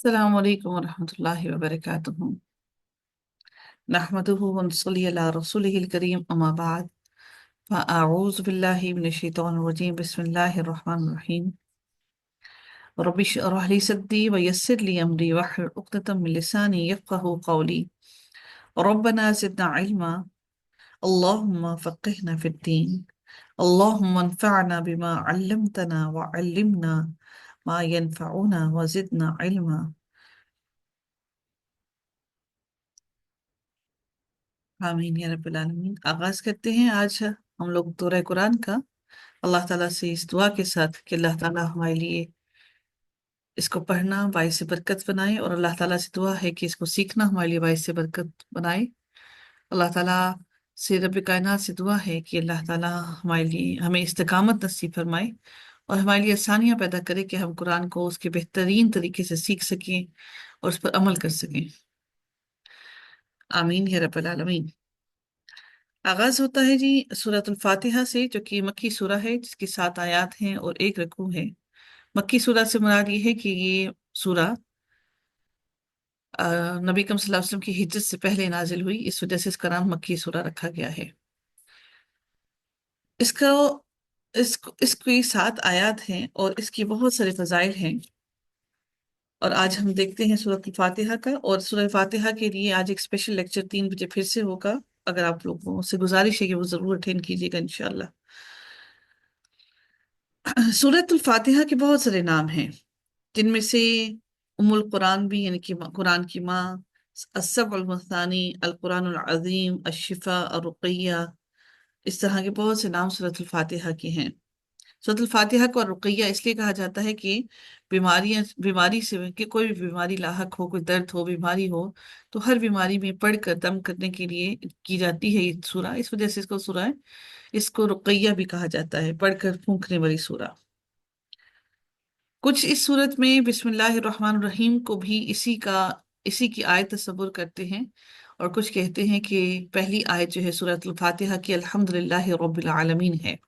السلام عليكم ورحمة الله وبركاته. نحمده ونصلي على رسوله الكريم أما بعد فأعوذ بالله من الشيطان الرجيم. بسم الله الرحمن الرحيم. رب اشرح لي صدري ويسر لي أمري واحلل عقدة من لساني يفقهوا قولي. ربنا زدنا علما. اللهم فقهنا في الدين. اللهم انفعنا بما علمتنا وعلمنا ما ينفعنا وزدنا علما. आमीन या रब्बिल आलमीन। आगाज करते हैं आज हम लोग दूरा कुरान का, अल्लाह ताला से इस दुआ के साथ कि अल्लाह ताला हमारे लिए इसको पढ़ना बाइस से बरकत बनाए, और अल्लाह ताला से दुआ है कि इसको सीखना हमारे लिए बाइस से बरकत बनाए। अल्लाह ताला से रब कायनात से दुआ है कि अल्लाह ताला हमारे लिए हमें इस्तिकामत नसीब फरमाए और हमारे लिए आसानियां पैदा करे कि हम कुरान को उसके बेहतरीन तरीके से सीख सकें और उस पर अमल कर सकें। आमीन या रब्बिल आलमीन। आगाज होता है जी सूरतुल फातिहा से, जो कि मक्की सूरा है, जिसकी 7 आयात हैं और 1 रकू है। मक्की सूरा से मुराद ये है कि ये सूरा नबी करीम सल्लल्लाहु अलैहि वसल्लम की हिज्रत से पहले नाजिल हुई, इस वजह से इसका नाम मक्की सूरा रखा गया है। इसका इसकी 7 आयात हैं और इसकी बहुत सारे फजाइल हैं। और आज हम देखते हैं सूरत फातिहा का, और सूरत फातिहा के लिए आज एक स्पेशल लेक्चर 3 बजे फिर से होगा। अगर आप लोगों से गुजारिश है कि वो जरूर अटेंड कीजिएगा इंशाल्लाह। सूरतुल फातिहा के बहुत सारे नाम हैं, जिनमें से उम्मुल कुरान भी, यानी कि कुरान की माँ, अस्सबउल मसानी, अल कुरानुल अजीम, अशिफा और रुकैया, इस तरह के बहुत से नाम सूरतुल फातिहा के हैं। सूरतुल फातिहा को रुकैया इसलिए कहा जाता है कि बीमारी से, कि कोई भी बीमारी लाहक हो, कोई दर्द हो, बीमारी हो, तो हर बीमारी में पढ़कर दम करने के लिए की जाती है ये सूरा, इस वजह से इसको रुकैया भी कहा जाता है, पढ़कर फूंकने वाली सूरा। कुछ इस सूरत में बिस्मिल्लाहिर्रहमानिर्रहीम को भी इसी की आयत तस्वुर करते हैं, और कुछ कहते हैं कि पहली आयत जो है सूरतुल फातिहा की अल्हम्दुलिल्लाहि रब्बिल आलमीन है।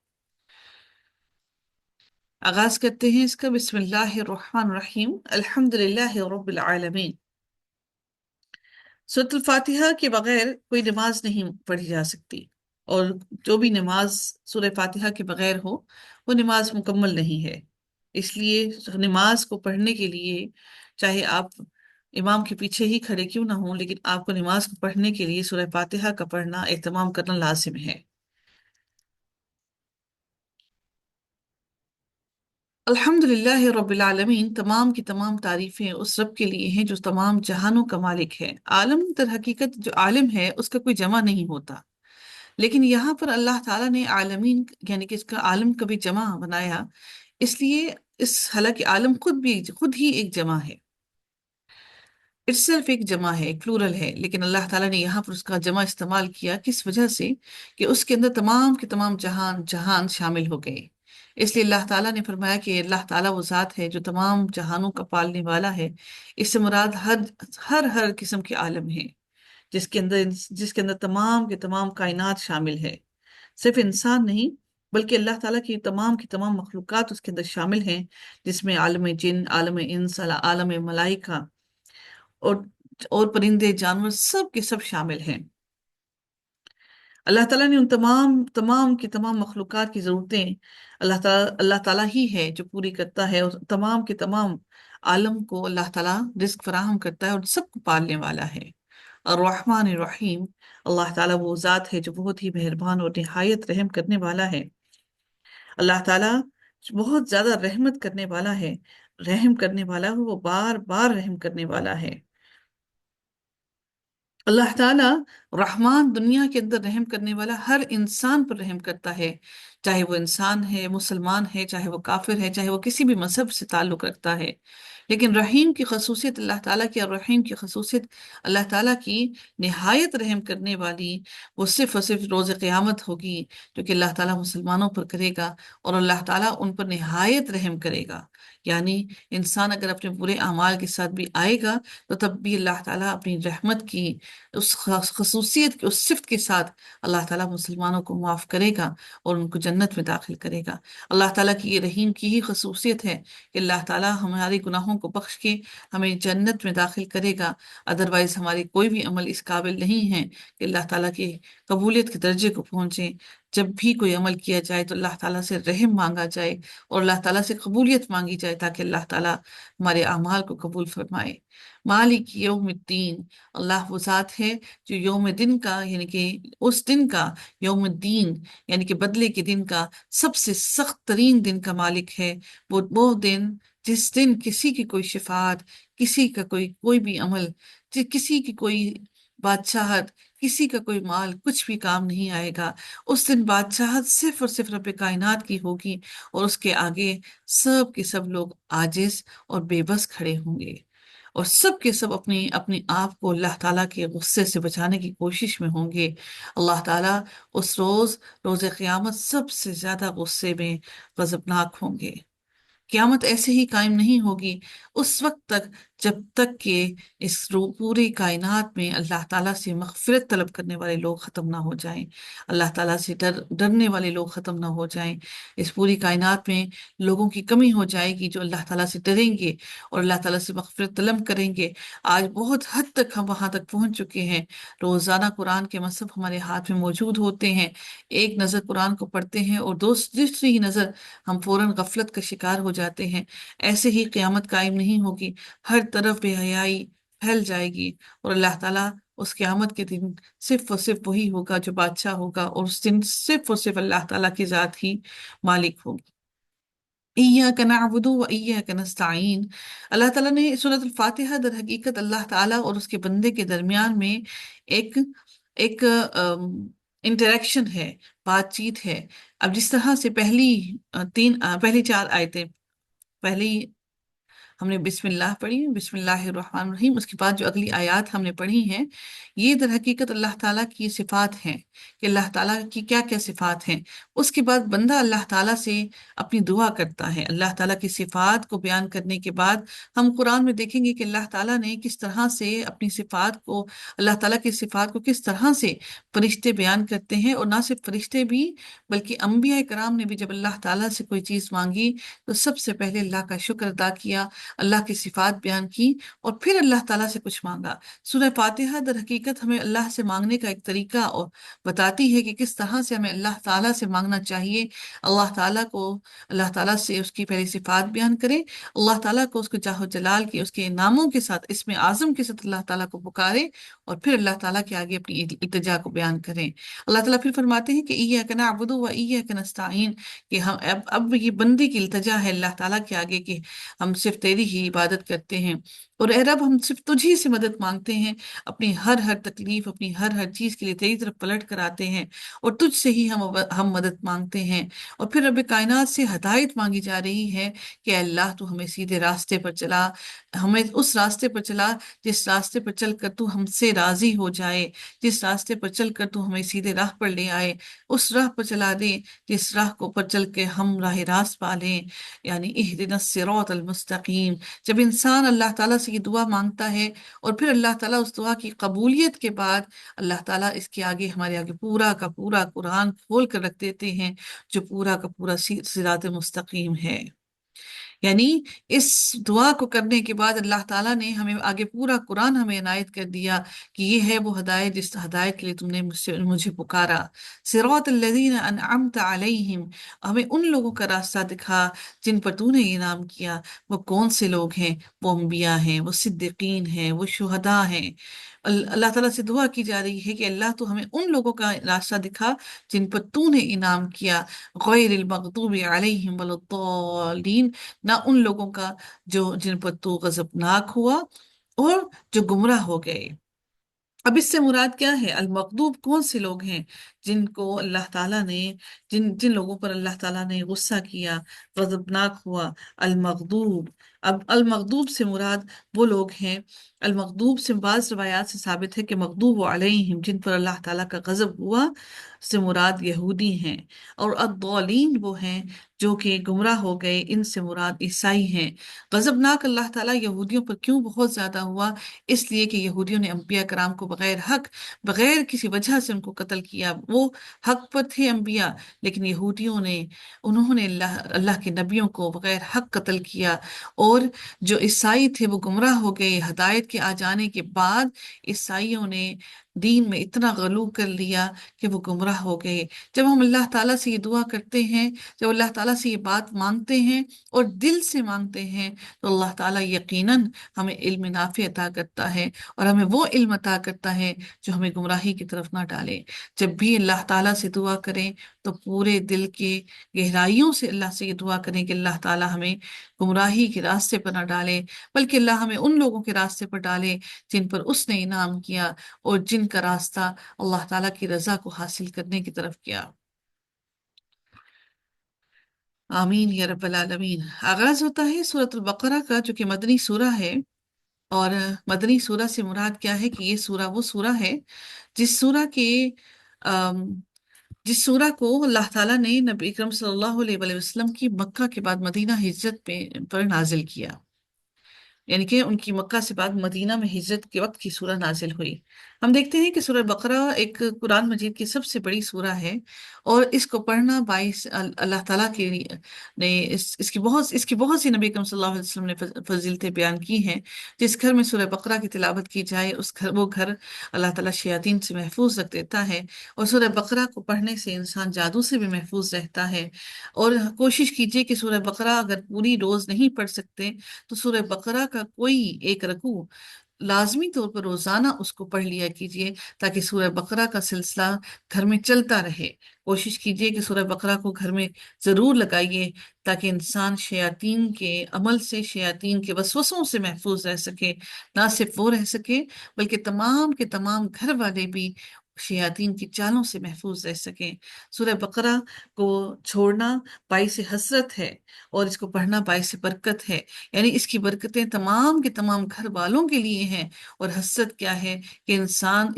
आगाज करते हैं इसका। बिस्मिल्लाहिर्रहमानिर्रहीम, अल्हम्दुलिल्लाहि रब्बिल आलमीन। सूरतुल फातिहा के बगैर कोई नमाज नहीं पढ़ी जा सकती, और जो भी नमाज सूरह फातिहा के बगैर हो वो नमाज मुकम्मल नहीं है। इसलिए नमाज को पढ़ने के लिए, चाहे आप इमाम के पीछे ही खड़े क्यों ना हो, लेकिन आपको नमाज को पढ़ने के लिए सूरह फातिहा का पढ़ना एहतमाम करना लाजिम है। अल्हम्दुलिल्लाह रब्बिल आलमीन, तमाम की तमाम तारीफें उस रब के लिए हैं जो तमाम जहानों का मालिक है। आलम दर हकीकत जो आलिम है उसका कोई जमा नहीं होता, लेकिन यहाँ पर अल्लाह ताला ने आलमीन यानी कि इसका आलम का भी जमा बनाया, इसलिए हालांकि आलम खुद ही एक जमा है, इटसेल्फ एक जमा है, एक प्लूरल है, लेकिन अल्लाह ताला ने यहाँ पर उसका जमा इस्तेमाल किया किस वजह से, कि उसके अंदर तमाम के तमाम जहान जहान शामिल हो गए। इसलिए अल्लाह ताला ने फरमाया कि अल्लाह ताला वो ज़ात है जो तमाम जहानों का पालने वाला है। इससे मुराद हर हर हर किस्म के आलम है, जिसके अंदर तमाम के तमाम कायनात शामिल है। सिर्फ इंसान नहीं, बल्कि अल्लाह ताला की तमाम मखलूकात उसके अंदर शामिल हैं, जिसमें आलम जिन, आलम इंस, आलम मलाइका और परिंदे जानवर सब के सब शामिल हैं। अल्लाह ताला ने उन तमाम तमाम की तमाम मखलूकात की जरूरतें, अल्लाह ताला ही है जो पूरी करता है, और तमाम के तमाम आलम को अल्लाह ताला रिस्क फराहम करता है और सबको पालने वाला है। और रहमान रहीम, अल्लाह ताला वो ज़ात है जो बहुत ही मेहरबान और निहायत रहम करने वाला है। अल्लाह ताला बहुत ज्यादा रहमत करने वाला है, रहम करने वाला है, वो बार बार रहम करने वाला है। अल्लाह ताला रहमान, दुनिया के अंदर रहम करने वाला, हर इंसान पर रहम करता है, चाहे वो इंसान है, मुसलमान है, चाहे वो काफिर है, चाहे वो किसी भी मजहब से ताल्लुक रखता है। लेकिन रहीम की खसूसियत अल्लाह ताला की, और रहीम की खसूसियत अल्लाह ताला की निहायत रहम करने वाली, वो सिर्फ और सिर्फ रोज़ क़यामत होगी, जो कि अल्लाह ताला मुसलमानों पर करेगा, और अल्लाह ताला उन पर निहायत रहम करेगा। यानी इंसान अगर अपने बुरे अमाल के साथ भी आएगा, तो तब भी अल्लाह ताला अपनी रहमत की उस खसूसियत की, उस सिफ्त के साथ अल्लाह ताला मुसलमानों को माफ करेगा और उनको جنت میں داخل کرے گا۔ اللہ تعالیٰ کی یہ رحیم کی ہی خصوصیت ہے کہ اللہ تعالیٰ ہمارے گناہوں کو بخش کے ہمیں جنت میں داخل کرے گا، ادروائز ہماری کوئی بھی عمل اس قابل نہیں ہے کہ اللہ تعالیٰ کی قبولیت کے درجے کو پہنچے۔ جب بھی کوئی عمل کیا جائے تو اللہ تعالیٰ سے رحم مانگا جائے اور اللہ تعالیٰ سے قبولیت مانگی جائے تاکہ اللہ تعالیٰ ہمارے اعمال کو قبول فرمائے۔ مالک یوم الدین، اللہ وہ ذات ہے جو یوم دن کا یعنی کہ اس دن کا، یوم الدین یعنی کہ بدلے کے دن کا سب سے سخت ترین دن کا مالک ہے۔ وہ دن جس دن کسی کی کوئی شفاعت، کسی کا کوئی بھی عمل، کسی کی کوئی بادشاہت، کسی کا کوئی مال کچھ بھی کام نہیں آئے گا۔ اس دن بادشاہت صرف اور صرف رب کائنات کی ہوگی اور اس کے آگے سب کے سب لوگ عاجز اور بے بس کھڑے ہوں گے، اور سب کے سب اپنی آپ کو اللہ تعالیٰ کے غصے سے بچانے کی کوشش میں ہوں گے۔ اللہ تعالیٰ اس روز قیامت سب سے زیادہ غصے میں غضبناک ہوں گے۔ قیامت ایسے ہی قائم نہیں ہوگی اس وقت تک جب تک کہ اس پوری کائنات میں اللہ تعالیٰ سے مغفرت طلب کرنے والے لوگ ختم نہ ہو جائیں، اللہ تعالیٰ سے ڈرنے والے لوگ ختم نہ ہو جائیں۔ اس پوری کائنات میں لوگوں کی کمی ہو جائے گی جو اللہ تعالیٰ سے ڈریں گے اور اللہ تعالیٰ سے مغفرت طلب کریں گے۔ آج بہت حد تک ہم وہاں تک پہنچ چکے ہیں، روزانہ قرآن کے مصحف ہمارے ہاتھ میں موجود ہوتے ہیں، ایک نظر قرآن کو پڑھتے ہیں اور دوسری ہی نظر ہم فوراً غفلت کا شکار ہو جاتے ہیں۔ ایسے ہی قیامت قائم نہیں ہوگی، ہر طرف بے حیائی پھیل جائے گی، اور اللہ تعالیٰ اس قیامت کے دن صرف اور صرف وہی ہوگا جو بادشاہ ہوگا، اور اس دن صرف اور صرف اللہ تعالیٰ کی ذات ہی مالک ہوگی۔ ایاک نعبد و ایاک نستعین، اللہ تعالیٰ نے سورۃ الفاتحہ در حقیقت اللہ تعالیٰ اور اس کے بندے کے درمیان میں ایک ایک انٹریکشن ہے، بات چیت ہے۔ اب جس طرح سے پہلی 4 آیتیں، پہلی ہم نے بسم اللہ پڑھی، بسم اللہ الرحمن الرحیم، اس کے بعد جو اگلی آیات ہم نے پڑھی ہیں، یہ در حقیقت اللہ تعالیٰ کی صفات ہیں کہ اللہ تعالیٰ کی کیا کیا صفات ہیں۔ اس کے بعد بندہ اللہ تعالیٰ سے اپنی دعا کرتا ہے۔ اللہ تعالیٰ کی صفات کو بیان کرنے کے بعد ہم قرآن میں دیکھیں گے کہ اللہ تعالیٰ نے کس طرح سے اپنی صفات کو، اللہ تعالیٰ کی صفات کو کس طرح سے فرشتے بیان کرتے ہیں، اور نہ صرف فرشتے بھی بلکہ انبیاء کرام نے بھی جب اللہ تعالیٰ سے کوئی چیز مانگی تو سب سے پہلے اللہ کا شکر ادا کیا، اللہ کی صفات بیان کی، اور پھر اللہ تعالیٰ سے کچھ مانگا۔ سورہ فاتحہ در حقیقت ہمیں اللہ سے مانگنے کا ایک طریقہ اور بتاتی ہے کہ کس طرح سے ہمیں اللہ تعالیٰ سے مانگنا چاہیے۔ اللہ تعالیٰ سے اس کی پہلی صفات بیان کریں، اللہ تعالیٰ کو اس کے جاہ و جلال کی، اس کے ناموں کے ساتھ، اسم اعظم کے ساتھ اللہ تعالیٰ کو پکارے، اور پھر اللہ تعالیٰ کے آگے اپنی التجا کو بیان کریں۔ اللہ تعالیٰ پھر فرماتے ہیں کہ ایاک نعبد و ایاک نستعین، کہ ہم اب یہ بندی کی التجا ہے اللہ تعالیٰ کے آگے کہ ہم صرف تیری ہی عبادت کرتے ہیں، اور اے رب ہم صرف تجھی سے مدد مانگتے ہیں، اپنی ہر تکلیف، اپنی ہر چیز کے لیے تیری طرف پلٹ کر آتے ہیں، اور تجھ سے ہی ہم مدد مانگتے ہیں۔ اور پھر رب کائنات سے ہدایت مانگی جا رہی ہے کہ اے اللہ تو ہمیں سیدھے راستے پر چلا، ہمیں اس راستے پر چلا جس راستے پر چل کر تو ہم سے راضی ہو جائے، جس راستے پر چل کر تو ہمیں سیدھے راہ پر لے آئے، اس راہ پر چلا دے جس راہ کو پر چل کے ہم راہ راست پا لیں، یعنی اہدنا الصراط المستقیم۔ جب انسان اللہ تعالیٰ سے یہ دعا مانگتا ہے اور پھر اللہ تعالیٰ اس دعا کی قبولیت کے بعد اللہ تعالیٰ اس کے آگے، ہمارے آگے پورا کا پورا قرآن کھول کر رکھ دیتے ہیں جو پورا کا پورا صراط مستقیم ہے۔ یعنی اس دعا کو کرنے کے بعد اللہ تعالیٰ نے ہمیں آگے پورا قرآن ہمیں عنایت کر دیا کہ یہ ہے وہ ہدایت جس ہدایت کے لیے تم نے مجھے پکارا۔ صراط الذین انعمت علیہم، ہمیں ان لوگوں کا راستہ دکھا جن پر تو نے انعام کیا۔ وہ کون سے لوگ ہیں؟ وہ انبیاء ہیں، وہ صدیقین ہیں، وہ شہداء ہیں۔ اللہ تعالیٰ سے دعا کی جا رہی ہے کہ اللہ تو ہمیں ان لوگوں کا راستہ دکھا جن پر تو نے انعام کیا، غیر المغضوب علیہم ولا الضالین، نہ ان لوگوں کا جن پر تو غضبناک ہوا اور جو گمراہ ہو گئے۔ اب اس سے مراد کیا ہے؟ المغضوب کون سے لوگ ہیں؟ جن کو اللہ تعالیٰ نے، جن لوگوں پر اللہ تعالیٰ نے غصہ کیا، غضبناک ہوا، المغضوب۔ اب المغضوب سے مراد وہ لوگ ہیں، المغضوب سے بعض روایات سے ثابت ہے کہ مغضوب علیہم، جن پر اللہ تعالیٰ کا غضب ہوا، سے مراد یہودی ہیں، اور الضالین وہ ہیں جو کہ گمراہ ہو گئے، ان سے مراد عیسائی ہیں۔ غضبناک اللہ تعالیٰ یہودیوں پر کیوں بہت زیادہ ہوا؟ اس لیے کہ یہودیوں نے انبیاء کرام کو بغیر حق، بغیر کسی وجہ سے ان کو قتل کیا۔ وہ حق پر تھے انبیاء، لیکن یہودیوں نے، انہوں نے اللہ کے نبیوں کو بغیر حق قتل کیا، اور جو عیسائی تھے وہ گمراہ ہو گئے۔ ہدایت کے آ جانے کے بعد عیسائیوں نے دین میں اتنا غلو کر لیا کہ وہ گمراہ ہو گئے۔ جب ہم اللہ تعالیٰ سے یہ دعا کرتے ہیں، جب اللہ تعالیٰ سے یہ بات مانگتے ہیں اور دل سے مانگتے ہیں، تو اللہ تعالیٰ یقیناً ہمیں علم نافع عطا کرتا ہے، اور ہمیں وہ علم عطا کرتا ہے جو ہمیں گمراہی کی طرف نہ ڈالے۔ جب بھی اللہ تعالیٰ سے دعا کریں تو پورے دل کے گہرائیوں سے اللہ سے یہ دعا کریں کہ اللہ تعالیٰ ہمیں گمراہی کے راستے پر نہ ڈالے، بلکہ اللہ ہمیں ان لوگوں کے راستے پر ڈالے جن پر اس نے انعام کیا اور جن کا راستہ اللہ تعالیٰ کی رضا کو حاصل کرنے کی طرف کیا۔ آمین یا رب العالمین۔ آغاز ہوتا ہے سورۃ البقرہ کا، جو کہ مدنی سورہ ہے، اور مدنی سورہ سے مراد کیا ہے کہ یہ سورہ وہ سورہ ہے جس سورہ کے آم، جس سورہ کو اللہ تعالیٰ نے نبی اکرم صلی اللہ علیہ وآلہ وسلم کی مکہ کے بعد مدینہ ہجرت پر نازل کیا، یعنی کہ ان کی مکہ سے بعد مدینہ میں ہجرت کے وقت کی سورہ نازل ہوئی۔ ہم دیکھتے ہیں کہ سورہ بقرہ ایک قرآن مجید کی سب سے بڑی سورہ ہے، اور اس کو پڑھنا باعث اللہ تعالیٰ کے نے اس کی بہت سی نبی اکرم صلی اللہ علیہ وسلم نے فضیلتیں بیان کی ہیں۔ جس گھر میں سورہ بقرہ کی تلاوت کی جائے وہ گھر اللہ تعالیٰ شیاطین سے محفوظ رکھ دیتا ہے، اور سورہ بقرہ کو پڑھنے سے انسان جادو سے بھی محفوظ رہتا ہے۔ اور کوشش کیجئے کہ سورہ بقرہ اگر پوری روز نہیں پڑھ سکتے تو سورہ بقرہ کا کوئی ایک رکوع لازمی طور پر روزانہ اس کو پڑھ لیا کیجئے، تاکہ سورہ بقرہ کا سلسلہ گھر میں چلتا رہے۔ کوشش کیجئے کہ سورہ بقرہ کو گھر میں ضرور لگائیے، تاکہ انسان شیاطین کے عمل سے، شیاطین کے وسوسوں سے محفوظ رہ سکے۔ نہ صرف وہ رہ سکے بلکہ تمام کے تمام گھر والے بھی شیاطین کی چالوں سے محفوظ رہ سکیں۔ سورہ بقرہ کو چھوڑنا باعث حسرت ہے، اور اس کو پڑھنا باعث برکت ہے، یعنی اس کی برکتیں تمام کے تمام گھر والوں کے لیے ہیں۔ اور حسرت کیا ہے کہ انسان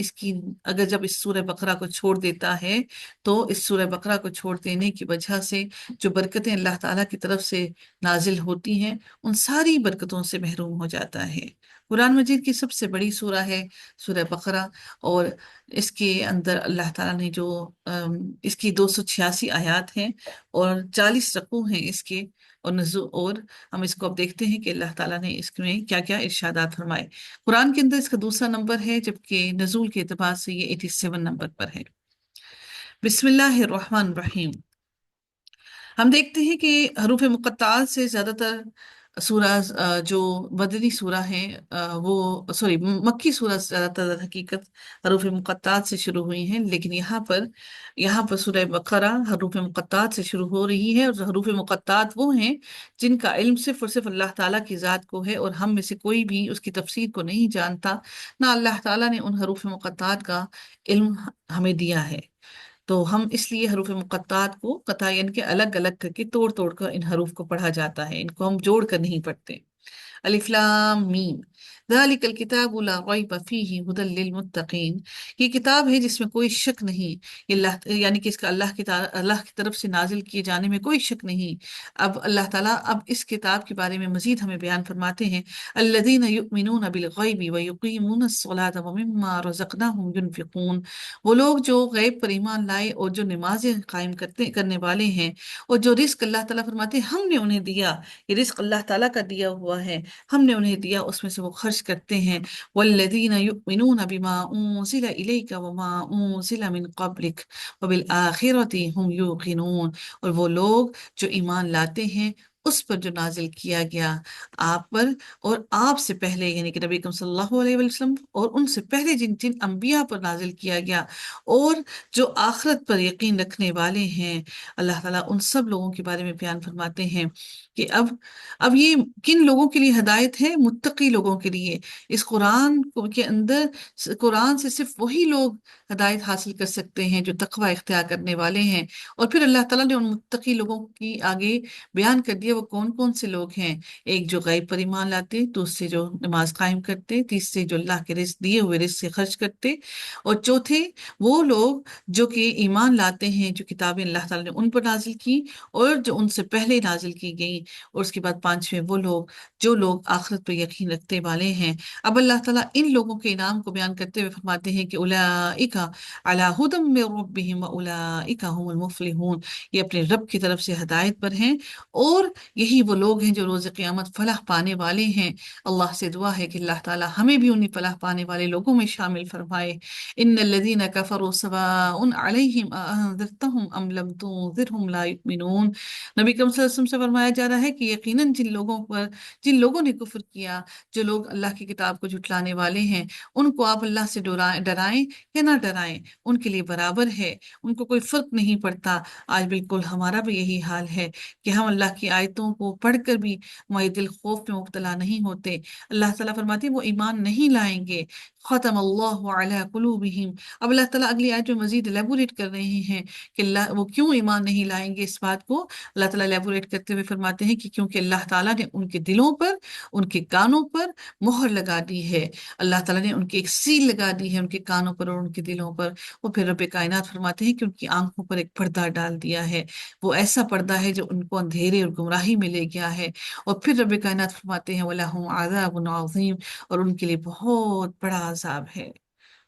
اگر جب اس سورہ بقرہ کو چھوڑ دیتا ہے تو اس سورہ بقرہ کو چھوڑ دینے کی وجہ سے جو برکتیں اللہ تعالیٰ کی طرف سے نازل ہوتی ہیں ان ساری برکتوں سے محروم ہو جاتا ہے۔ قرآن مجید کی سب سے بڑی سورہ ہے سورہ بقرہ، اور اس کے اندر اللہ تعالیٰ نے جو اس کی 286 آیات ہیں اور 40 رکوع ہیں اس کے، اور ہم اس کو اب دیکھتے ہیں کہ اللہ تعالیٰ نے اس میں کیا کیا ارشادات فرمائے۔ قرآن کے اندر اس کا دوسرا نمبر ہے، جبکہ نزول کے اعتبار سے یہ 87 نمبر پر ہے۔ بسم اللہ الرحمن الرحیم۔ ہم دیکھتے ہیں کہ حروف مقطعات سے زیادہ تر سورہ جو مدنی سورہ ہیں وہ مکی سورہ زیادہ تر حقیقت حروف مقطعات سے شروع ہوئی ہیں، لیکن یہاں پر سورہ بقرہ حروف مقطعات سے شروع ہو رہی ہے، اور حروف مقطعات وہ ہیں جن کا علم صرف اور صرف اللہ تعالیٰ کی ذات کو ہے، اور ہم میں سے کوئی بھی اس کی تفسیر کو نہیں جانتا، نہ اللہ تعالیٰ نے ان حروف مقطعات کا علم ہمیں دیا ہے۔ تو ہم اس لیے حروف مقطعات کو قطع یعنی کہ الگ الگ کر کے توڑ توڑ کر ان حروف کو پڑھا جاتا ہے، ان کو ہم جوڑ کر نہیں پڑھتے۔ الف لام میم ذالک الکتاب لا ریب فیہ ھدی للمتقین، یہ کتاب ہے جس میں کوئی شک نہیں، یعنی کہ اس کا اللہ کی طرف سے نازل کیے جانے میں کوئی شک نہیں۔ اب اللہ تعالیٰ اس کتاب کے بارے میں مزید ہمیں بیان فرماتے ہیں، الذین یؤمنون بالغیب ویقیمون الصلاۃ ومما رزقناہم ینفقون، وہ لوگ جو غیب پر ایمان لائے اور جو نمازیں قائم کرنے والے ہیں، اور جو رزق اللہ تعالیٰ فرماتے ہیں ہم نے انہیں دیا، یہ رزق اللہ تعالیٰ کا دیا ہوا ہے، ہم نے انہیں دیا، اس میں سے وہ خرچ کرتے ہیں۔ والذین یؤمنون بما انزل الیک وما انزل من قبلک وبالآخرۃ هم یوقنون، اور وہ لوگ جو ایمان لاتے ہیں اس پر جو نازل کیا گیا آپ پر اور آپ سے پہلے، یعنی کہ نبی اکرم صلی اللہ علیہ وسلم اور ان سے پہلے جن انبیاء پر نازل کیا گیا، اور جو آخرت پر یقین رکھنے والے ہیں، اللہ تعالیٰ ان سب لوگوں کے بارے میں بیان فرماتے ہیں کہ اب یہ کن لوگوں کے لیے ہدایت ہے؟ متقی لوگوں کے لیے۔ اس کے اندر قرآن سے صرف وہی لوگ ہدایت حاصل کر سکتے ہیں جو تقوی اختیار کرنے والے ہیں، اور پھر اللہ تعالیٰ نے ان متقی لوگوں کی آگے بیان کر دیا وہ कौन कौन से लोग हैं। एक जो गैब पर ईमान लाते, दूसरे जो नमाज कायम करते, तीसरे जो अल्लाह के रिस्क दिए हुए रिस्क से खर्च करते, और चौथे वो लोग जो कि ईमान लाते हैं जो किताबें अल्लाह ताला ने उन पर नाजिल की और जो उनसे पहले नाजिल की गई। और उसके बाद पांचवें वो लोग जो लोग आखिरत पर यकीन रखने वाले हैं। अब अल्लाह ताला इन लोगों के इनाम को बयान करते हुए फरमाते हैं कि उलाइका अला हुदम मिर रब्बिहिम व उलाइका हुमुल मुफलिहून, ये अपने रब की तरफ से हिदायत पर हैं और यही वो लोग हैं जो रोज़ क़यामत फलाह पाने वाले हैं। अल्लाह से दुआ है कि अल्लाह ताला हमें भी उन्हीं फलाह पाने वाले लोगों में शामिल फरमाए। इन्नल्लज़ीना कफ़रू सवाउन अलैहिम अअंज़रतहुम अम लम तुंज़िरहुम ला युमिनून। नबी करीम सल्लल्लाहु अलैहि वसल्लम से फरमाया जा रहा है कि यकीनन जिन लोगों ने कुफ्र किया, जो लोग अल्लाह की किताब को झुटलाने वाले हैं, उनको आप अल्लाह से डराएं या ना डराएं, उनके लिए बराबर है, उनको कोई फर्क नहीं पड़ता। आज बिल्कुल हमारा भी यही हाल है कि हम अल्लाह की आयतों को पढ़कर भी हमारे दिल खौफ में मुब्तला नहीं होते। अल्लाह ताला फरमाते हैं वो ईमान नहीं लाएंगे। खतम अल्लाहु अला कुलूबिहिम। अब अल्लाह ताला अगली आयत में मजीद एलेबोरेट कर रहे हैं कि वो क्यों ईमान नहीं लाएंगे। इस बात को अल्लाह ताला एलेबोरेट करते हुए फरमाते हैं कि क्योंकि अल्लाह ताला ने उनके दिलों पर, उनके कानों पर मोहर लगा दी है। अल्लाह ताला ने उनकी एक सील लगा दी है उनके कानों पर और उनके दिलों पर। वो फिर रब कायनात फरमाते हैं कि उनकी आंखों पर एक पर्दा डाल दिया है। वो ऐसा पर्दा है जो उनको अंधेरे और गुमराही में ले गया है। और फिर रब कायनात फरमाते हैं वलहुम अज़ाबुन अज़ीम, और उनके लिए बहुत बड़ा अजाब है,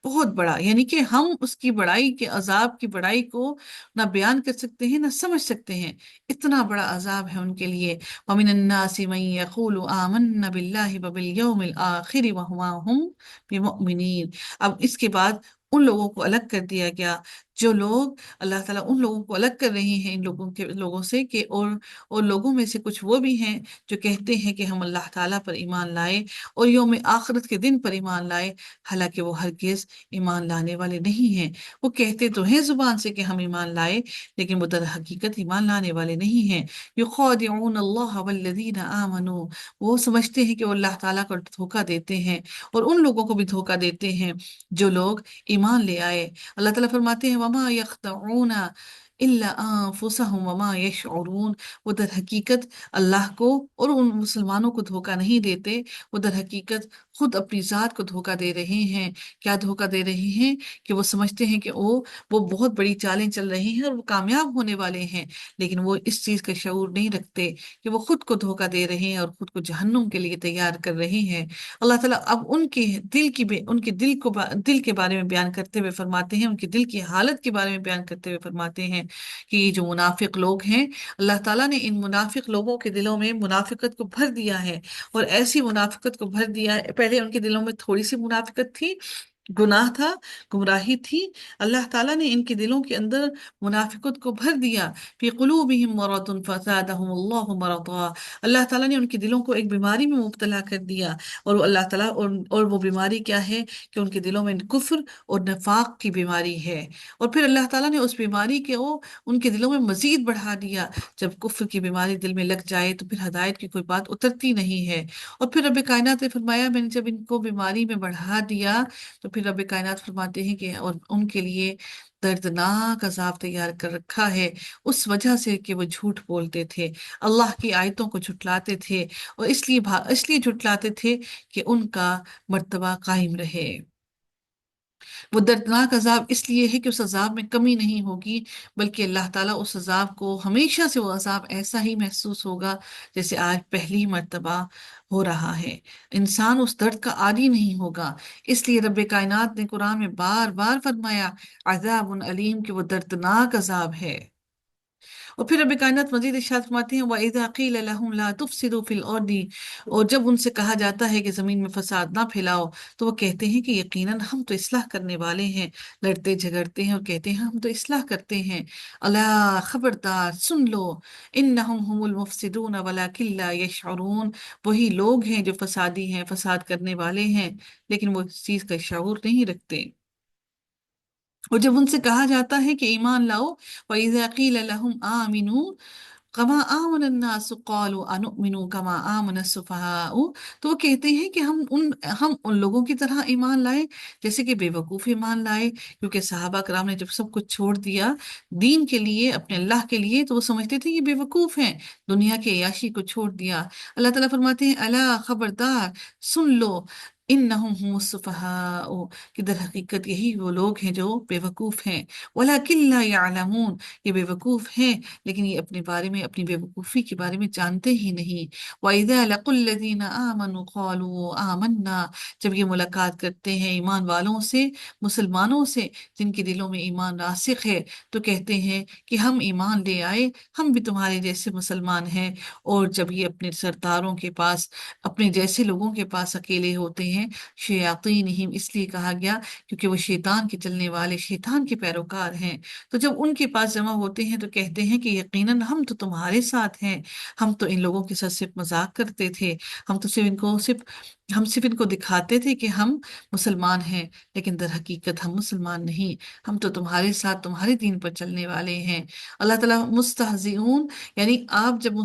बहुत बड़ा। यानी कि हम उसकी बड़ाई के अजाब की बड़ाई को ना बयान कर सकते हैं ना समझ सकते हैं, इतना बड़ा अजाब है उनके लिए। वमिनन्नासि मन यक़ूलु आमन्ना बिल्लाहि व बिल यौमिल आखिर व हुमा हुम बिमुमिनीन। अब इसके बाद उन लोगों को अलग कर दिया गया, जो लोग अल्लाह ताला उन लोगों को अलग कर रहे हैं इन लोगों से कि और लोगों में से कुछ वो भी हैं जो कहते हैं कि हम अल्लाह ताला पर ईमान लाए और यौम आखिरत के दिन पर ईमान लाए, हालांकि वो हरगिज ईमान लाने वाले नहीं हैं। वो कहते तो हैं जुबान से कि हम ईमान लाए, लेकिन वो दर हकीकत ईमान लाने वाले नहीं हैं। युखादिऊन अल्लाह वल्लज़ीना आमनू, वो समझते हैं कि वो अल्लाह ताला को धोखा देते हैं और उन लोगों को भी धोखा देते हैं जो लोग ईमान ले आए। अल्लाह ताला फरमाते हैं वमा यख्तऊना इल्ला अनफुसहुम वमा यशउरून, वो दर हकीकत अल्लाह को और उन मुसलमानों को धोखा नहीं देते, वो दर हकीकत खुद अपनी जात को धोखा दे रहे हैं। क्या धोखा दे रहे हैं कि वो समझते हैं कि वो बहुत बड़ी चालें चल रही हैं और वो कामयाब होने वाले हैं, लेकिन वो इस चीज का शऊर नहीं रखते कि वो खुद को धोखा दे रहे हैं और खुद को जहन्नुम के लिए तैयार कर रहे हैं। अल्लाह ताला अब उनके दिल के बारे में बयान करते हुए फरमाते हैं, उनके दिल की हालत के बारे में बयान करते हुए फरमाते हैं कि ये जो मुनाफिक लोग हैं, अल्लाह ताला ने इन मुनाफिक लोगों के दिलों में मुनाफिकत को भर दिया है। और ऐसी मुनाफिकत को भर दिया है, पहले उनके दिलों में थोड़ी सी मुनाफिकत थी, गुनाह था, गुमराही थी, अल्लाह ताला ने इनके दिलों के अंदर मुनाफिकत को भर दिया। फी कुलूबिहिम मरदुन फज़ादहुमुल्लाहु मरदा, अल्लाह ताला ने उनके दिलों को एक बीमारी में मुब्तला कर दिया। और अल्लाह ताला और वो बीमारी क्या है कि उनके दिलों में कुफ्र और नफाक की बीमारी है। और फिर अल्लाह ताला ने उस बीमारी के वो उनके दिलों में मजीद बढ़ा दिया। जब कुफ्र की बीमारी दिल में लग जाए तो फिर हदायत की कोई बात उतरती नहीं है। और फिर रब कायनात ने फरमाया मैंने जब इनको बीमारी में बढ़ा दिया तो फिर रब कायनात फरमाते हैं कि और उनके लिए दर्दनाक अजाब तैयार कर रखा है, उस वजह से कि वो झूठ बोलते थे, अल्लाह की आयतों को झुटलाते थे, और इसलिए झुटलाते थे कि उनका मर्तबा कायम रहे। वो दर्दनाक अजाब इसलिए है कि उस अजाब में कमी नहीं होगी, बल्कि अल्लाह ताला उस अजाब को हमेशा से वो अजाब ऐसा ही महसूस होगा जैसे आज पहली मर्तबा हो रहा है। इंसान उस दर्द का आदी नहीं होगा। इसलिए रब कायनात ने कुरान में बार बार फरमाया अजाब अलीम, कि वो दर्दनाक अजाब है। और फिर रब कायनात मजीद इरशाद फरमाते हैं वइज़ा क़ील लहुम ला तुफ़सिदू फ़िल अर्दि, और जब उनसे कहा जाता है कि जमीन में फसाद ना फैलाओ, तो वो कहते हैं कि यकीनन हम तो इस्लाह करने वाले हैं। लड़ते झगड़ते हैं और कहते हैं हम तो इस्लाह करते हैं। अला, खबरदार सुन लो, इन्नहुम हुमुल मुफ़सिदून वलाकिन ला यशउरून, वही लोग हैं जो फसादी हैं, फसाद करने वाले हैं, लेकिन वो इस चीज का शऊर नहीं रखते। और जब उनसे कहा जाता है कि ईमान लाओ, वइज़ा क़ील लहुम आमिनू, कमा आमन अन्नास क़ालू अनुमिनु कमा आमन अस्सुफ़हाउ। तो वो कहते हैं कि हम उन लोगों की तरह ईमान लाए जैसे कि बेवकूफ ईमान लाए, क्योंकि सहाबा कराम ने जब सब कुछ छोड़ दिया दीन के लिए, अपने अल्लाह के लिए, तो वो समझते थे ये बेवकूफ हैं, दुनिया के याशी को छोड़ दिया। अल्लाह ताला फरमाते हैं अला खबरदार, सुन लो, इन्नहुम हुमुस्सुफ़हाउ, कि दर हकीकत यही वो लोग हैं जो बेवकूफ हैं। वलाकिन ला यअलमून, ये बेवकूफ हैं लेकिन ये अपने बारे में, अपनी बेवकूफ़ी के बारे में जानते ही नहीं। वइज़ा लक़ुल्लज़ीना आमनू क़ालू आमन्ना, जब ये मुलाकात करते हैं ईमान वालों से, मुसलमानों से जिनके दिलों में ईमान रासिख है, तो कहते हैं कि हम ईमान ले आए, हम भी तुम्हारे जैसे मुसलमान हैं। और जब ये अपने सरदारों के पास, अपने जैसे लोगों के पास अकेले होते हैं, शयातीनहिम इसलिए कहा गया क्योंकि वो शैतान के चलने वाले, शैतान के पैरोकार हैं। तो जब उनके पास जमा होते हैं तो कहते हैं कि यकीनन हम तो तुम्हारे साथ हैं, हम तो इन लोगों के साथ सिर्फ मजाक करते थे, हम सिर्फ इनको दिखाते थे कि हम मुसलमान हैं, लेकिन दर हकीकत हम मुसलमान नहीं, हम तो तुम्हारे साथ, तुम्हारे दीन पर चलने वाले हैं। अल्लाह ताला मुस्तहजिऊन, यानी आप जब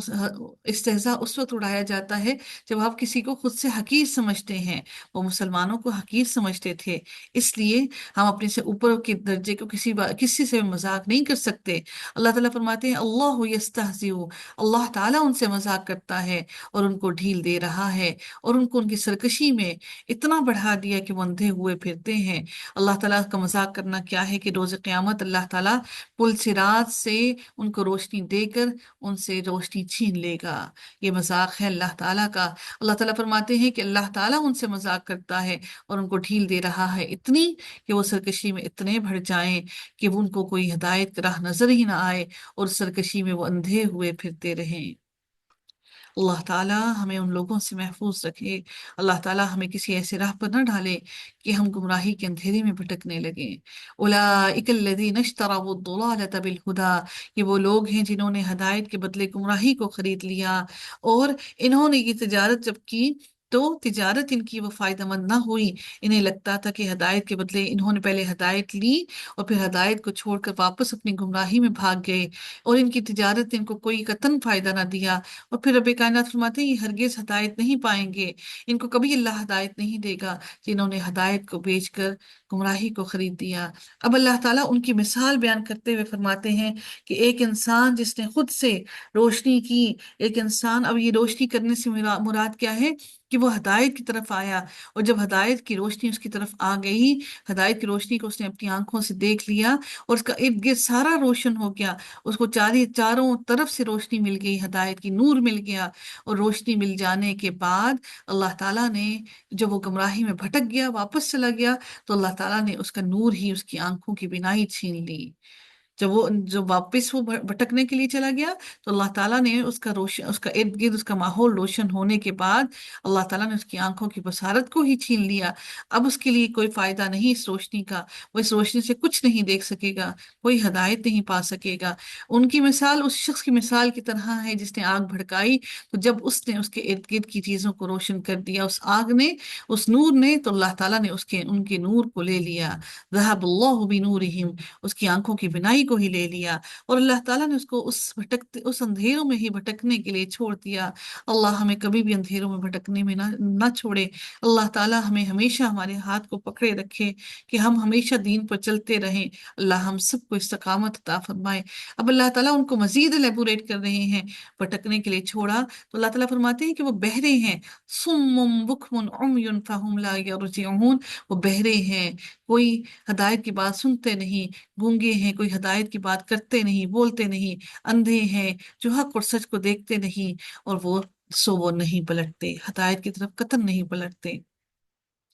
इस्तेज़ा उस वक्त उड़ाया जाता है जब आप किसी को खुद से हकीर समझते हैं। वो मुसलमानों को हकीर समझते थे, इसलिए हम अपने से ऊपर के दर्जे को किसी से भी मजाक नहीं कर सकते। अल्लाह ताला फरमाते हैं अल्लाह यस्तहजिउ, अल्लाह ताला उनसे मजाक करता है और उनको ढील दे रहा है, और उनको उनकी सरकशी में इतना बढ़ा दिया कि वो अंधे हुए फिरते हैं। अल्लाह ताला का मजाक करना क्या है कि रोज क़यामत अल्लाह ताला पुल सिरात से उनको रोशनी देकर उनसे रोशनी छीन लेगा। ये मजाक है अल्लाह ताला का। अल्लाह ताला फरमाते हैं कि अल्लाह ताला उनसे मजाक करता है और उनको ढील दे रहा है इतनी कि वो सरकशी में इतने भर जाएं कि वो उनको कोई हिदायत का राह नजर ही ना आए और सरकशी में वो अंधे हुए फिरते रहें। अल्लाह ताला हमें उन लोगों से महफूज रखे। अल्लाह ताला हमें किसी ऐसे राह पर न डाले कि हम गुमराही के अंधेरे में भटकने लगे। उलाइकल्लज़ीना इश्तरवुद्दलालता बिलहुदा, ये वो लोग हैं जिन्होंने हदायत के बदले गुमराही को खरीद लिया, और इन्होंने ये तिजारत जब की तो तिजारत इनकी वो फायदेमंद ना हुई। इन्हें लगता था कि हदायत के बदले, इन्होंने पहले हदायत ली और फिर हदायत को छोड़कर वापस अपनी गुमराही में भाग गए, और इनकी तिजारत ने इनको कोई कतन फायदा ना दिया। और फिर रब कायनात फरमाते हैं ये हरगिज हदायत नहीं पाएंगे, इनको कभी अल्लाह हदायत नहीं देगा जिन्होंने हदायत को बेचकर गुमराही को खरीद दिया। अब अल्लाह ताला उनकी मिसाल बयान करते हुए फरमाते हैं कि एक इंसान जिसने खुद से रोशनी की, एक इंसान, अब ये रोशनी करने से मुराद क्या है कि वो हदायत की तरफ आया, और जब हदायत की रोशनी उसकी तरफ आ गई, हदायत की रोशनी को उसने अपनी आंखों से देख लिया और उसका इर्द गिर्द सारा रोशन हो गया, उसको चारों तरफ से रोशनी मिल गई, हदायत की नूर मिल गया। और रोशनी मिल जाने के बाद अल्लाह ताला ने, जब वो गुमराही में भटक गया, वापस चला गया, तो अल्लाह ताला ने उसका नूर ही, उसकी आंखों की बिनाई छीन ली। जब वापस वो भटकने के लिए चला गया, तो अल्लाह ताला ने उसका रोशन, उसका इर्द गिर्द उसका माहौल रोशन होने के बाद अल्लाह ताला ने उसकी आंखों की बसारत को ही छीन लिया। अब उसके लिए कोई फायदा नहीं इस रोशनी का, वो इस रोशनी से कुछ नहीं देख सकेगा, कोई हदायत नहीं पा सकेगा। उनकी मिसाल उस शख्स की मिसाल की तरह है जिसने आग भड़काई, तो जब उसने उसके इर्द गिर्द की चीजों को रोशन कर दिया, उस आग ने, उस नूर ने, तो अल्लाह ताला ने उसके उनके नूर को ले लिया। ज़हबल्लाहु बिनूरिहिम, उसकी आंखों की बिनाई को ही ले लिया, और अल्लाह ताला ने उसको उस अंधेरों में ही भटकने के लिए छोड़ दिया। अल्लाह हमें कभी भी अंधेरों में भटकने में ना छोड़े। अल्लाह ताला हमें हमेशा हमारे हाथ को पकड़े रखे कि हम हमेशा दीन पर चलते रहें। अल्लाह हम सबको इस्तकामत अता फरमाए। अब अल्लाह ताला उनको मजीद एलेबोरेट कर रहे हैं, भटकने के लिए छोड़ा तो अल्लाह ताला फरमाते हैं कि वो बहरे हैं, सुम्मुम बुकमुन उम्युन फहुम ला यरजिऊन, वो बहरे हैं, कोई हदायत की बात सुनते नहीं, गूंगे हैं, कोई हदायत की बात करते नहीं, बोलते नहीं, अंधे हैं जो हक और सच को देखते नहीं, और वो नहीं पलटते, हदायत की तरफ कतन नहीं पलटते।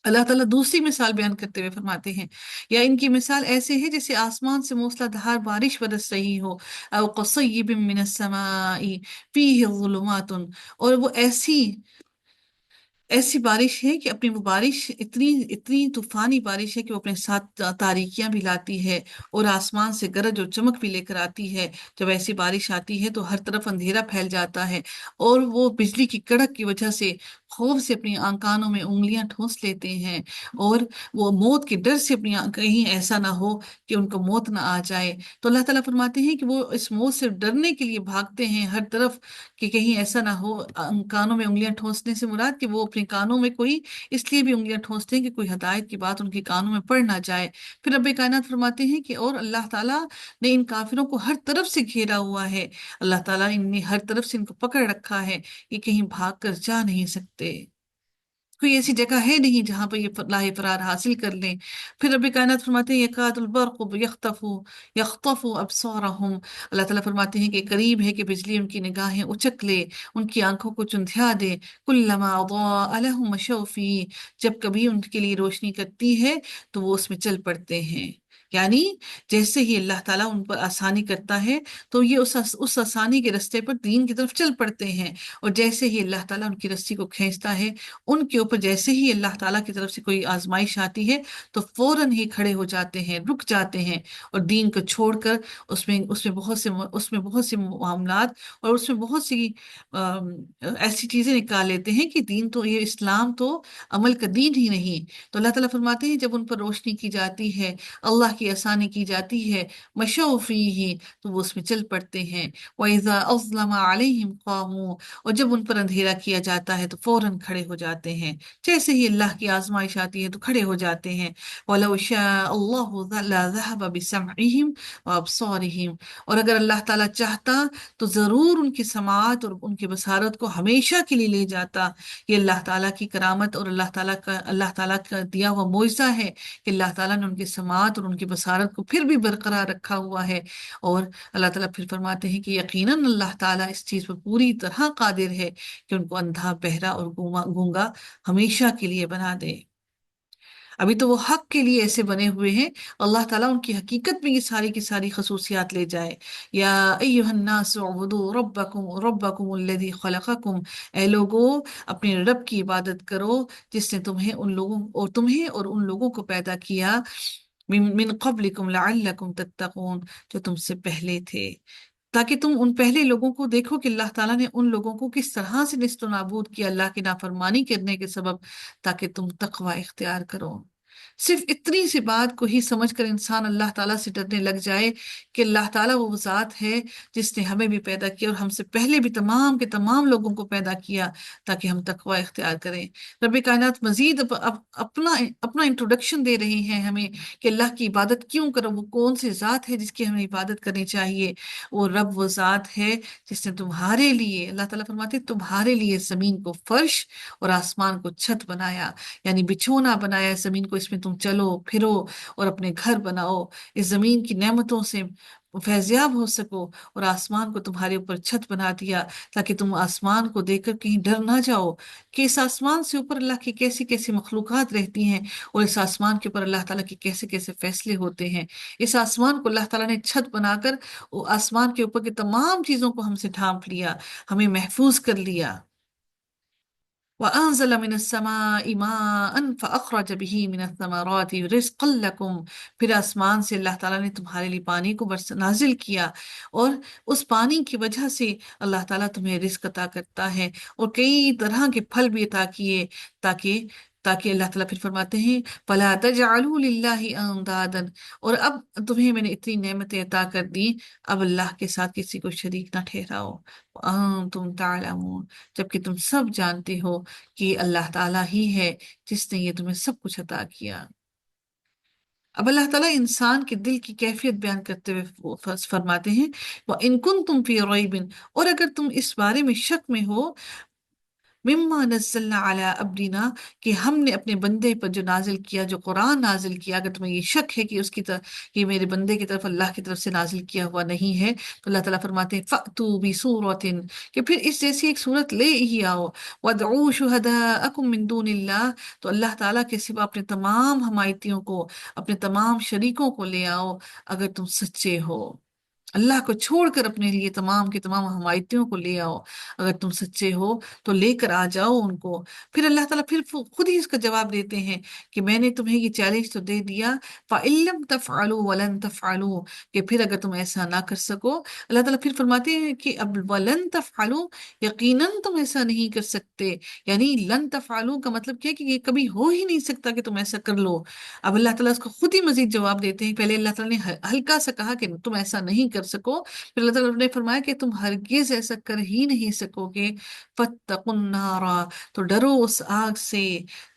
अल्लाह ताला दूसरी मिसाल बयान करते हुए फरमाते हैं, या इनकी मिसाल ऐसे है जैसे आसमान से मूसलाधार बारिश बरस रही हो, औ कस्सय्यिबिम मिनस समाई फीहि ज़ुलुमातुन, और वो ऐसी ایسی بارش ہے کہ اپنی وہ بارش اتنی اتنی طوفانی بارش ہے کہ وہ اپنے ساتھ تاریکیاں بھی لاتی ہے اور آسمان سے گرج اور چمک بھی لے کر آتی ہے۔ جب ایسی بارش آتی ہے تو ہر طرف اندھیرا پھیل جاتا ہے، اور وہ بجلی کی کڑک کی وجہ سے خوف سے اپنی کانوں میں انگلیاں ٹھونس لیتے ہیں، اور وہ موت کے ڈر سے اپنی کہیں ایسا نہ ہو کہ ان کو موت نہ آ جائے۔ تو اللہ تعالیٰ فرماتے ہیں کہ وہ اس موت سے ڈرنے کے لیے بھاگتے ہیں ہر طرف، کہ کہیں ایسا نہ ہو۔ کانوں میں انگلیاں ٹھونسنے سے مراد کہ وہ اپنے کانوں میں کوئی اس لیے بھی انگلیاں ٹھونستے ہیں کہ کوئی ہدایت کی بات ان کے کانوں میں پڑ نہ جائے۔ پھر رب کائنات فرماتے ہیں کہ اور اللہ تعالیٰ نے ان کافروں کو ہر طرف سے گھیرا ہوا ہے، اللہ تعالیٰ نے ہر طرف سے ان کو پکڑ رکھا ہے، یہ کہیں بھاگ کر جا نہیں سکتے، کوئی ایسی جگہ ہے نہیں جہاں پہ یہ لاہ فرار حاصل کر لیں۔ پھر رب کائنات فرماتے ہیں یکاد البرق یخطف ابصارہم، اللہ تعالیٰ فرماتے ہیں کہ قریب ہے کہ بجلی ان کی نگاہیں اچک لے، ان کی آنکھوں کو چندھیا دے۔ کلما اضاء لہم مشوا فیہ، جب کبھی ان کے لیے روشنی کرتی ہے تو وہ اس میں چل پڑتے ہیں۔ یعنی جیسے ہی اللہ تعالیٰ ان پر آسانی کرتا ہے تو یہ اس آسانی کے رستے پر دین کی طرف چل پڑتے ہیں، اور جیسے ہی اللہ تعالیٰ ان کی رسی کو کھینچتا ہے، ان کے اوپر جیسے ہی اللہ تعالیٰ کی طرف سے کوئی آزمائش آتی ہے تو فوراً ہی کھڑے ہو جاتے ہیں، رک جاتے ہیں، اور دین کو چھوڑ کر اس میں بہت سے معاملات اور اس میں بہت سی آم، ایسی چیزیں نکال لیتے ہیں کہ دین تو، یہ اسلام تو عمل کا دین ہی نہیں۔ تو اللہ تعالیٰ فرماتے ہیں جب ان پر روشنی کی جاتی ہے، اللہ کی آسانی کی جاتی ہے، مشوا فیہ، تو وہ اس میں چل پڑتے ہیں۔ وَإِذَا أَظْلَمَ عَلَيْهِمْ قَامُوا، اور جب ان پر اندھیرا کیا جاتا ہے تو فوراً کھڑے ہو جاتے ہیں، جیسے ہی اللہ کی آزمائش آتی ہے تو کھڑے ہو جاتے ہیں۔ وَلَوْ شَاءَ اللَّهُ لَذَهَبَ بِسَمْعِهِمْ وَأَبْصَارِهِمْ، اور اگر اللہ تعالیٰ چاہتا تو ضرور ان کی سماعت اور ان کی بصارت کو ہمیشہ کے لیے لے جاتا۔ یہ اللہ تعالیٰ کی کرامت اور اللہ تعالیٰ کا دیا ہوا معجزہ ہے کہ اللہ تعالیٰ نے ان کی سماعت اور ان کی بصارت کو پھر بھی برقرار رکھا ہوا ہے۔ اور اللہ تعالیٰ پھر فرماتے ہیں کہ یقیناً اللہ تعالیٰ اس چیز پر پوری طرح قادر ہے کہ ان کو اندھا، بہرا اور گونگا ہمیشہ کے لیے بنا دے۔ ابھی تو وہ حق کے لیے ایسے بنے ہوئے ہیں، اللہ تعالیٰ ان کی حقیقت میں یہ ساری کی ساری خصوصیات لے جائے۔ یا ایہا الناس اعبدوا ربکم الذی خلقکم، اے لوگو اپنے رب کی عبادت کرو جس نے تمہیں اور ان لوگوں کو پیدا کیا، من قبلکم لعلکم تتقون، جو تم سے پہلے تھے، تاکہ تم ان پہلے لوگوں کو دیکھو کہ اللہ تعالیٰ نے ان لوگوں کو کس طرح سے نیست و نابود کیا اللہ کی نافرمانی کرنے کے سبب، تاکہ تم تقوی اختیار کرو۔ صرف اتنی سی بات کو ہی سمجھ کر انسان اللہ تعالیٰ سے ڈرنے لگ جائے کہ اللہ تعالیٰ وہ ذات ہے جس نے ہمیں بھی پیدا کیا اور ہم سے پہلے بھی تمام کے تمام لوگوں کو پیدا کیا تاکہ ہم تقوی اختیار کریں۔ رب کائنات مزید اپنا انٹروڈکشن دے رہے ہیں ہمیں کہ اللہ کی عبادت کیوں کرو، وہ کون سی ذات ہے جس کی ہمیں عبادت کرنی چاہیے۔ وہ رب وہ ذات ہے جس نے تمہارے لیے، اللہ تعالیٰ فرماتے ہیں، تمہارے لیے زمین کو فرش اور آسمان کو چھت بنایا، یعنی بچھونا بنایا زمین کو، اس میں تم چلو پھرو اور اپنے گھر بناؤ، اس زمین کی نعمتوں سے فیضیاب ہو سکو، اور آسمان کو تمہارے اوپر چھت بنا دیا تاکہ تم آسمان کو دیکھ کر کہیں ڈر نہ جاؤ کہ اس آسمان سے اوپر اللہ کی کیسی کیسی مخلوقات رہتی ہیں، اور اس آسمان کے اوپر اللہ تعالیٰ کے کیسے کیسے فیصلے ہوتے ہیں۔ اس آسمان کو اللہ تعالیٰ نے چھت بنا کر وہ آسمان کے اوپر کی تمام چیزوں کو ہم سے ڈھانپ لیا، ہمیں محفوظ کر لیا۔ وَأَنزَلَ مِنَ السَّمَاءِ مَاءً فَأَخْرَجَ بِهِ مِنَ الثَّمَرَاتِ رِزْقًا لَكُمْ، پھر آسمان سے اللہ تعالیٰ نے تمہارے لیے پانی کو نازل کیا، اور اس پانی کی وجہ سے اللہ تعالیٰ تمہیں رزق عطا کرتا ہے، اور کئی طرح کے پھل بھی عطا کیے، تاکہ اللہ تعالیٰ پھر فرماتے ہیں فَلَا تَجْعَلُوا لِلَّهِ أَنْدَادًا، اور اب تمہیں میں نے اتنی نعمتیں عطا کر دی، اب اللہ کے ساتھ کسی کو شریک نہ ٹھہراؤ۔ تم تعلمون، جبکہ تم سب جانتے ہو کہ اللہ تعالیٰ ہی ہے جس نے یہ تمہیں سب کچھ عطا کیا۔ اب اللہ تعالیٰ انسان کے دل کی کیفیت بیان کرتے ہوئے فرماتے ہیں وَإِن كُنتُمْ فِي رَيْبٍ، اور اگر تم اس بارے میں شک میں ہو، مما نزلنا علی عبدنا، کہ ہم نے اپنے بندے پر جو نازل کیا، جو قرآن نازل کیا، اگر تمہیں یہ شک ہے کہ اس کی طرف، کہ میرے بندے کی طرف اللہ کی طرف سے نازل کیا ہوا نہیں ہے، تو اللہ تعالیٰ فرماتے ہیں فَأْتُوا بِسُورَةٍ، کہ پھر اس جیسی ایک صورت لے ہی آؤ، وَادْعُوا شُهَدَاءَكُم مِّن دُونِ اللَّهِ، تو اللہ تعالیٰ کے سوا اپنے تمام حمایتیوں کو، اپنے تمام شریکوں کو لے آؤ اگر تم سچے ہو۔ अल्लाह को छोड़कर अपने लिए तमाम की तमाम हमायतियों को ले आओ। अगर तुम सच्चे हो तो लेकर आ जाओ उनको। फिर अल्लाह ताला फिर खुद ही इसका जवाब देते हैं कि मैंने तुम्हें ये चैलेंज तो दे दिया, फ़इल्लम तफ़अलू वलन तफ़अलू, कि फिर अगर तुम ऐसा ना कर सको, अल्लाह ताला फिर फरमाते हैं कि अब वलन तफ़अलू, यकीनन तुम ऐसा नहीं कर सकते। यानी लन तफ़अलू का मतलब क्या है कि ये कभी हो ही नहीं सकता कि तुम ऐसा कर लो। अब अल्लाह ताला उसको खुद ही मजीद जवाब देते हैं। पहले अल्लाह ताला ने हल्का सा कहा कि तुम ऐसा नहीं कर सको, फिर अल्लाह ताला ने फरमाया कि तुम हरगिज ऐसा कर ही नहीं सकोगे। फत्तकुन नारा, तो डरो उस आग से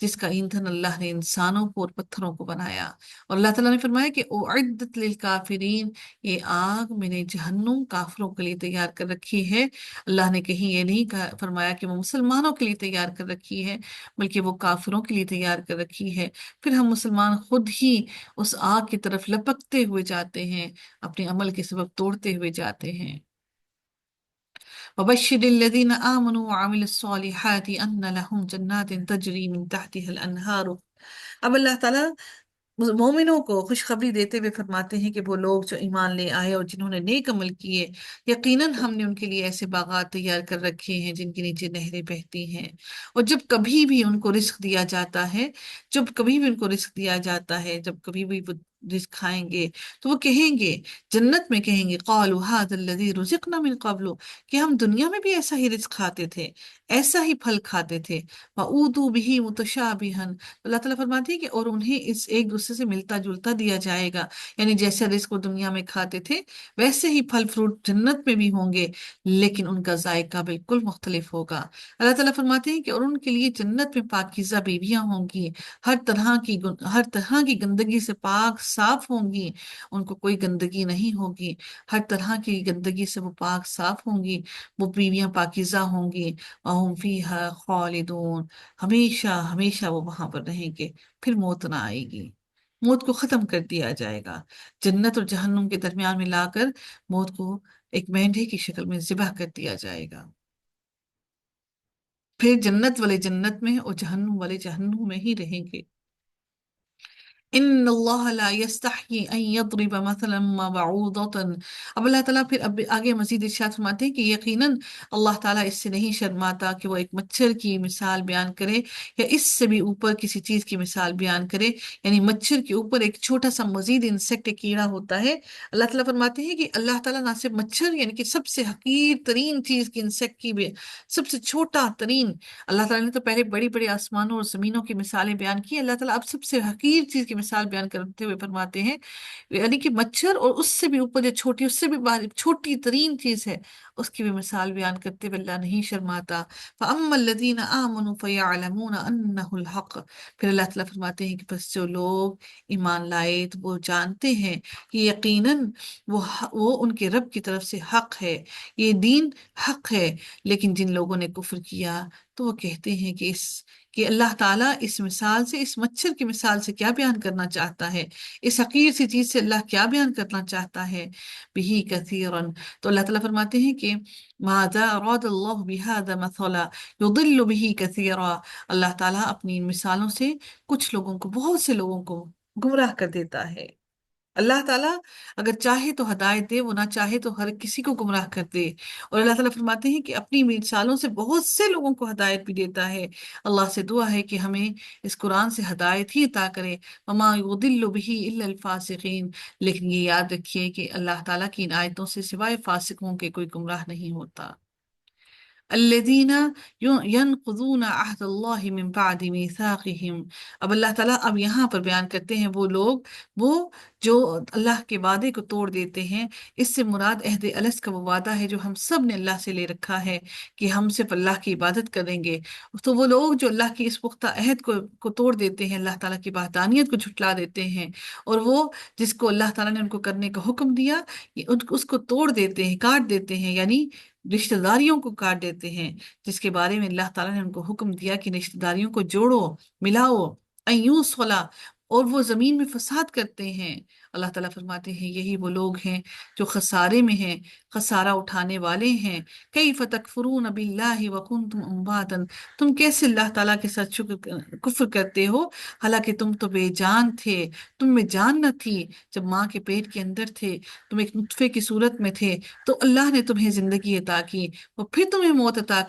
जिसका ईंधन अल्लाह ने इंसानों को और पत्थरों को बनाया। और अल्लाह ताला ने फरमाया कि उअद्दत लिल काफिरीन, ये आग मैंने जहन्नुम काफिरों के लिए तैयार कर रखी है। अल्लाह ने कहीं ये नहीं कहा फरमाया कि वो मुसलमानों के लिए तैयार कर रखी है, बल्कि वो काफिरों के लिए तैयार कर रखी है। फिर हम मुसलमान खुद ही उस आग की तरफ लपकते हुए जाते हैं, अपने अमल के सबब तोड़ते हुए जाते हैं। वबश्शिरिल्लज़ीन आमनू वअमिलुस्सॉलिहाति अन्न लहुम जन्नातिन तजरी मिन तहतिहल अनहार। अब अल्लाह ताला मोमिनों को खुशखबरी देते हुए फरमाते हैं कि वो लोग जो ईमान ले आए और जिन्होंने नेक अमल किए, यकीनन हमने उनके लिए ऐसे बागात तैयार कर रखे हैं जिनके नीचे नहरें बहती हैं। और जब कभी भी उनको रिस्क दिया जाता है, जब कभी भी उनको रिस्क दिया जाता है, जब कभी भी वो रिस्क खाएंगे, तो वो कहेंगे, जन्नत में कहेंगे, क़ालू हाज़ल्लज़ी रुज़िक़ना मिन क़ब्लु, कि हम दुनिया में भी ऐसा ही रिस्क खाते थे, ऐसा ही फल खाते थे। वऊतू बिही मुतशाबिहन, अल्लाह ताला फरमाती है कि और उन्हें इस एक दूसरे से मिलता जुलता दिया जाएगा। यानी जैसे रिस्क वो दुनिया में खाते थे, वैसे ही फल फ्रूट जन्नत में भी होंगे, लेकिन उनका जायका बिल्कुल मुख्तलिफ होगा। अल्लाह ताला फरमाते हैं कि और उनके लिए जन्नत में पाकीज़ा बीवियां होंगी, हर तरह की गंदगी से पाक साफ होंगी, उनको कोई गंदगी नहीं होगी। हर तरह की गंदगी से वो पाक साफ होंगी, वो बीवियां पाकीज़ा होंगी। वहुम फीहा खालिदून, हमेशा हमेशा वो वहां पर रहेंगे। फिर मौत ना आएगी, मौत को खत्म कर दिया जाएगा। जन्नत और जहन्नुम के दरमियान मिलाकर मौत को एक मेंढे की शक्ल में ज़िबह कर दिया जाएगा। फिर जन्नत वाले जन्नत में और जहन्नुम वाले जहन्नुम में ही रहेंगे। इन्नल्लाह ला यस्तही अन यضرब मसलन मा बऊदतन। अब अल्लाह ताला फिर अब आगे मजीद इरशाद फरमाते हैं कि यकीनन अल्लाह ताला इससे नहीं शर्माता कि वो एक मच्छर की मिसाल बयान करे, या इससे भी ऊपर किसी चीज की मिसाल बयान करे। यानी मच्छर के ऊपर एक छोटा सा मजीद इंसेक्ट, एक कीड़ा होता है। अल्लाह ताला फरमाते हैं कि अल्लाह ताला ना सिर्फ मच्छर, यानी कि सबसे हकीर तरीन चीज की, इंसेक्ट की भी सबसे छोटा तरीन, अल्लाह ताला ने तो पहले बड़ी बड़ी आसमानों और जमीनों की मिसालें बयान की, अल्लाह ताला अब सबसे हकीर चीज की मिसाल बयान करते हुए फरमाते हैं, यानी कि मच्छर और उससे भी ऊपर जो छोटी, उससे भी बारीक छोटी तरीन चीज है, उसकी भी मिसाल बयान करते हुए अल्लाह नहीं शर्माता। फ़अम्मल्लज़ीना आमनू फ़यअलमून अन्नहुल हक़। फिर अल्लाह ताला फरमाते हैं कि बस जो लोग ईमान लाए तो वो जानते हैं कि यकीनन वो उनके रब की तरफ से हक है, ये दीन हक है। लेकिन जिन लोगों ने कुफ्र किया, तो वो कहते हैं कि अल्लाह ताला इस मिसाल से, इस मच्छर की मिसाल से क्या बयान करना चाहता है, इस हकीर सी चीज से अल्लाह क्या बयान करना चाहता है। बिही कसीरन, तो अल्लाह ताला फरमाते हैं कि माज़ा अरादल्लाहु बिहाज़ा मसला युदिल्लु बिही कसीरा। अल्लाह ताला अपनी इन मिसालों से कुछ लोगों को, बहुत से लोगों को गुमराह कर देता है। अल्लाह ताला अगर चाहे तो हदायत दे, वो ना चाहे तो हर किसी को गुमराह कर दे। और अल्लाह ताला फरमाते हैं कि अपनी मिसालों से बहुत से लोगों को हदायत भी देता है। अल्लाह से दुआ है कि हमें इस कुरान से हदायत ही अता करे। वमा युदिल्लु बिही इल्लल फासिकीन, लेकिन ये याद रखिए कि अल्लाह ताला की इन आयतों से सिवाय फासिकों के कोई गुमराह नहीं होता। अल्लज़ीना यनकुज़ूना अहदल्लाहि मिन बअदि मीसाक़िहिम। अब अल्लाह ताला अब यहाँ पर बयान करते हैं वो लोग, वो जो अल्लाह के वादे को तोड़ देते हैं। इससे मुराद अहद अलस का वो वादा है जो हम सब ने अल्लाह से ले रखा है कि हम सिर्फ अल्लाह की इबादत करेंगे। तो वो लोग जो अल्लाह की इस पुख्ता अहद को तोड़ देते हैं, अल्लाह ताला की वहदानियत को झुठला देते हैं, और वो जिसको अल्लाह ताला ने उनको करने का हुक्म दिया, उसको तोड़ देते हैं, काट देते हैं, यानी रिश्तेदारियों को काट देते हैं, जिसके बारे में अल्लाह ताला ने उनको हुक्म दिया कि रिश्तेदारियों को जोड़ो, मिलाओ। अयूस वाला, اور وہ زمین میں فساد کرتے ہیں۔ اللہ تعالیٰ فرماتے ہیں یہی وہ لوگ ہیں جو خسارے میں ہیں، خسارہ اٹھانے والے ہیں۔ کیف تکفرون باللہ وکنتم امواتا، تم کیسے اللہ تعالیٰ کے ساتھ کفر کرتے ہو حالانکہ تم تو بے جان تھے، تم میں جان نہ تھی جب ماں کے پیٹ کے اندر تھے، تم ایک نطفے کی صورت میں تھے، تو اللہ نے تمہیں زندگی عطا کی اور پھر تمہیں موت عطا